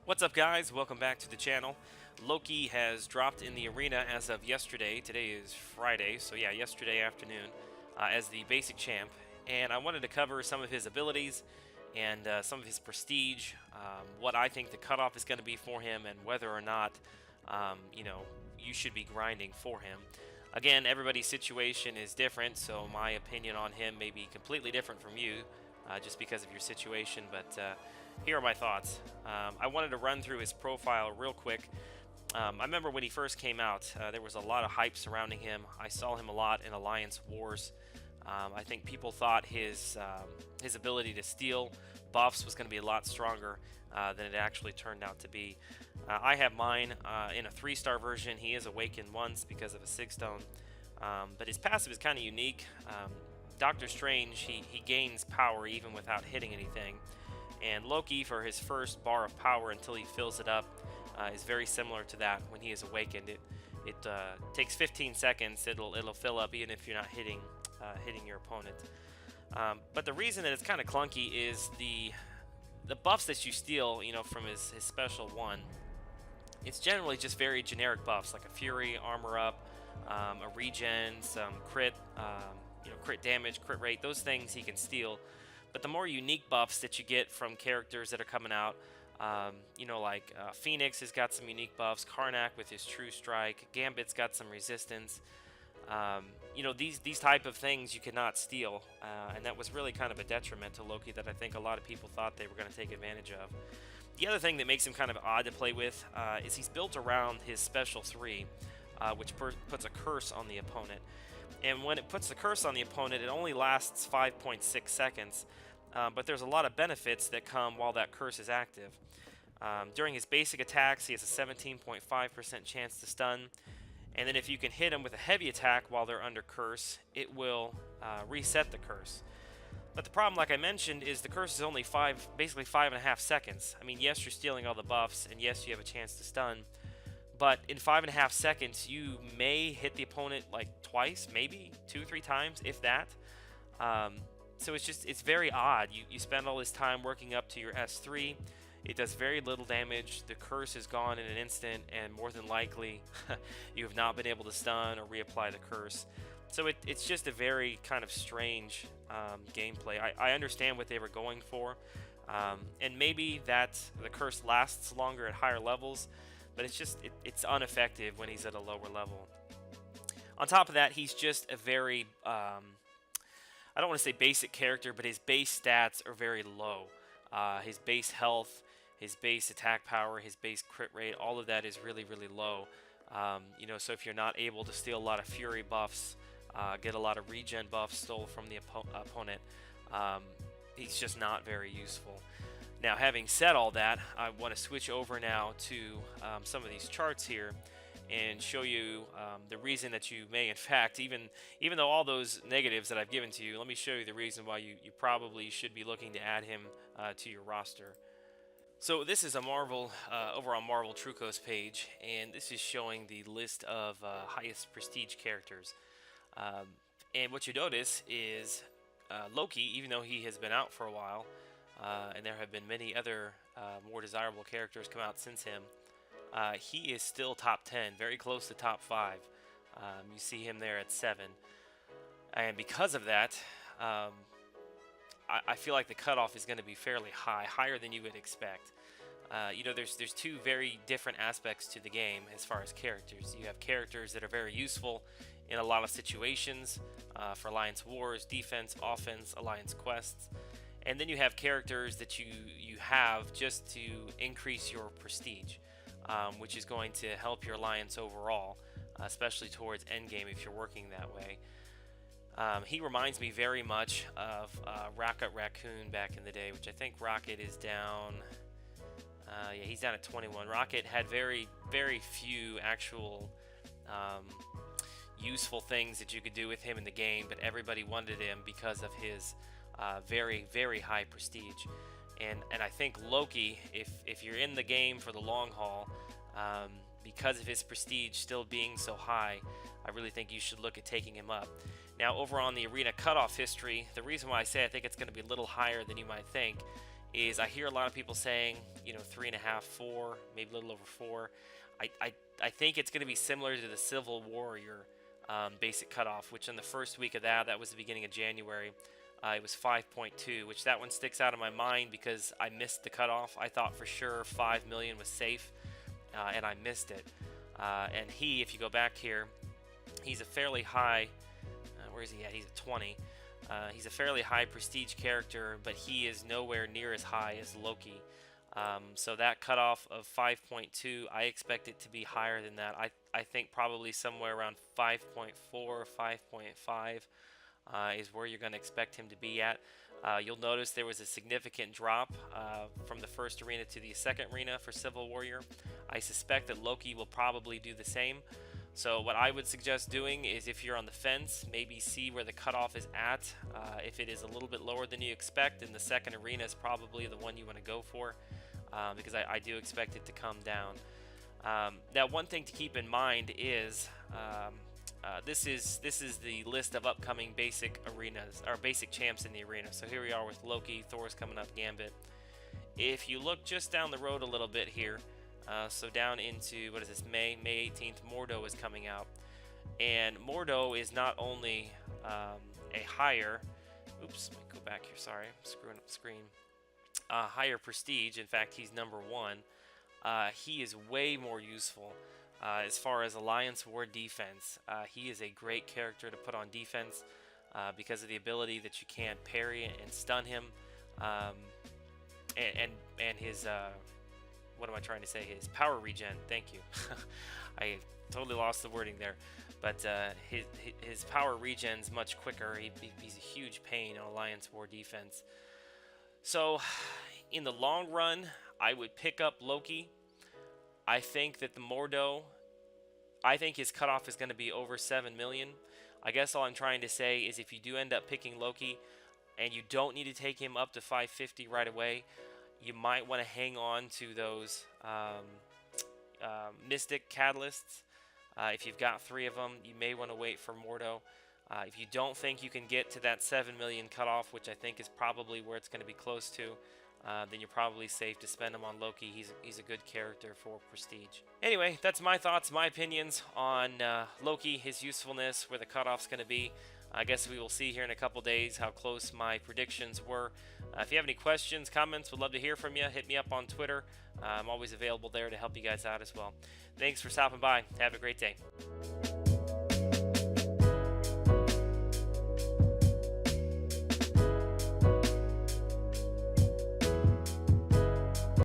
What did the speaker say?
What's up, guys? Welcome back to the channel. Loki has dropped in the arena as of yesterday. Today is Friday, so yeah, yesterday afternoon, as the basic champ. And I wanted to cover some of his abilities and some of his prestige, what I think the cutoff is going to be for him, and whether or not, you should be grinding for him. Again, everybody's situation is different, so my opinion on him may be completely different from you, just because of your situation, but here are my thoughts. I wanted to run through his profile real quick. I remember when he first came out, there was a lot of hype surrounding him. I saw him a lot in Alliance Wars. I think people thought his ability to steal buffs was going to be a lot stronger than it actually turned out to be. I have mine in a 3-star version. He is awakened once because of a 6-stone, but his passive is kind of unique. Doctor Strange, he gains power even without hitting anything. And Loki, for his first bar of power until he fills it up, is very similar to that when he is awakened. It takes 15 seconds. It'll fill up even if you're not hitting your opponent. But the reason that it's kind of clunky is the buffs that you steal, from his special one. It's generally just very generic buffs like a Fury, armor up, a regen, some crit, crit damage, crit rate. Those things he can steal. But the more unique buffs that you get from characters that are coming out, like Phoenix has got some unique buffs, Karnak with his True Strike, Gambit's got some resistance. These type of things you cannot steal, and that was really kind of a detriment to Loki that I think a lot of people thought they were going to take advantage of. The other thing that makes him kind of odd to play with is he's built around his special 3, which puts a curse on the opponent. And when it puts the curse on the opponent, it only lasts 5.6 seconds. But there's a lot of benefits that come while that curse is active. During his basic attacks, he has a 17.5% chance to stun. And then if you can hit him with a heavy attack while they're under curse, it will reset the curse. But the problem, like I mentioned, is the curse is only basically 5.5 seconds. I mean, yes, you're stealing all the buffs, and yes, you have a chance to stun. But in 5.5 seconds, you may hit the opponent like twice, maybe 2-3 times, if that. So it's very odd. You spend all this time working up to your S3. It does very little damage. The curse is gone in an instant, and more than likely, you have not been able to stun or reapply the curse. So it's just a very kind of strange gameplay. I understand what they were going for, and maybe that the curse lasts longer at higher levels, but it's ineffective when he's at a lower level. On top of that, he's just a very I don't want to say basic character, but his base stats are very low. His base health, his base attack power, his base crit rate, all of that is really, really low. So if you're not able to steal a lot of Fury buffs, get a lot of regen buffs stole from the opponent, he's just not very useful. Now, having said all that, I want to switch over now to some of these charts here and show you the reason that you may, in fact, even though all those negatives that I've given to you, let me show you the reason why you probably should be looking to add him to your roster. So this is a Marvel, over on Marvel Trucos page, and this is showing the list of highest prestige characters. And what you notice is Loki, even though he has been out for a while, and there have been many other more desirable characters come out since him, he is still top 10, very close to top 5. You see him there at 7. And because of that, I feel like the cutoff is going to be fairly high, higher than you would expect. There's two very different aspects to the game as far as characters. You have characters that are very useful in a lot of situations for Alliance Wars, defense, offense, Alliance quests. And then you have characters that you have just to increase your prestige. Which is going to help your alliance overall, especially towards endgame if you're working that way. He reminds me very much of Rocket Raccoon back in the day, which I think Rocket is down. He's down at 21. Rocket had very, very few actual useful things that you could do with him in the game, but everybody wanted him because of his very, very high prestige. And I think Loki, if you're in the game for the long haul, because of his prestige still being so high, I really think you should look at taking him up. Now, over on the arena cutoff history, the reason why I say I think it's going to be a little higher than you might think is I hear a lot of people saying, 3.5, 4, maybe a little over 4. I think it's going to be similar to the Civil Warrior basic cutoff, which in the first week of that was the beginning of January. It was 5.2, which that one sticks out of my mind because I missed the cutoff. I thought for sure 5 million was safe, and I missed it. And if you go back here, he's a fairly high, where is he at? He's at 20. He's a fairly high prestige character, but he is nowhere near as high as Loki. So that cutoff of 5.2, I expect it to be higher than that. I think probably somewhere around 5.4, 5.5 is where you're going to expect him to be at. You'll notice there was a significant drop from the first arena to the second arena for Civil Warrior. I suspect that Loki will probably do the same. So what I would suggest doing is, if you're on the fence, maybe see where the cutoff is at. If it is a little bit lower than you expect, then the second arena is probably the one you want to go for, because I do expect it to come down. Now, one thing to keep in mind is this is the list of upcoming basic arenas, or basic champs in the arena. So here we are with Loki, Thor's coming up, Gambit. If you look just down the road a little bit here, so down into, what is this, May 18th, Mordo is coming out. And Mordo is not only a higher, oops, let me go back here, sorry, I'm screwing up the screen, higher prestige. In fact, he's number 1. He is way more useful as far as Alliance War defense. He is a great character to put on defense because of the ability that you can parry and stun him, and his what am I trying to say? His power regen. Thank you. I totally lost the wording there. But his power regen's much quicker. He's a huge pain on Alliance War defense. So, in the long run, I would pick up Loki. I think that the Mordo, I think his cutoff is going to be over 7 million. I guess all I'm trying to say is, if you do end up picking Loki, and you don't need to take him up to 550 right away, you might want to hang on to those Mystic Catalysts. If you've got 3 of them, you may want to wait for Mordo. If you don't think you can get to that 7 million cutoff, which I think is probably where it's going to be close to, then you're probably safe to spend him on Loki. He's a good character for prestige. Anyway, that's my thoughts, my opinions on Loki, his usefulness, where the cutoff's going to be. I guess we will see here in a couple days how close my predictions were. If you have any questions, comments, would love to hear from you. Hit me up on Twitter. I'm always available there to help you guys out as well. Thanks for stopping by. Have a great day.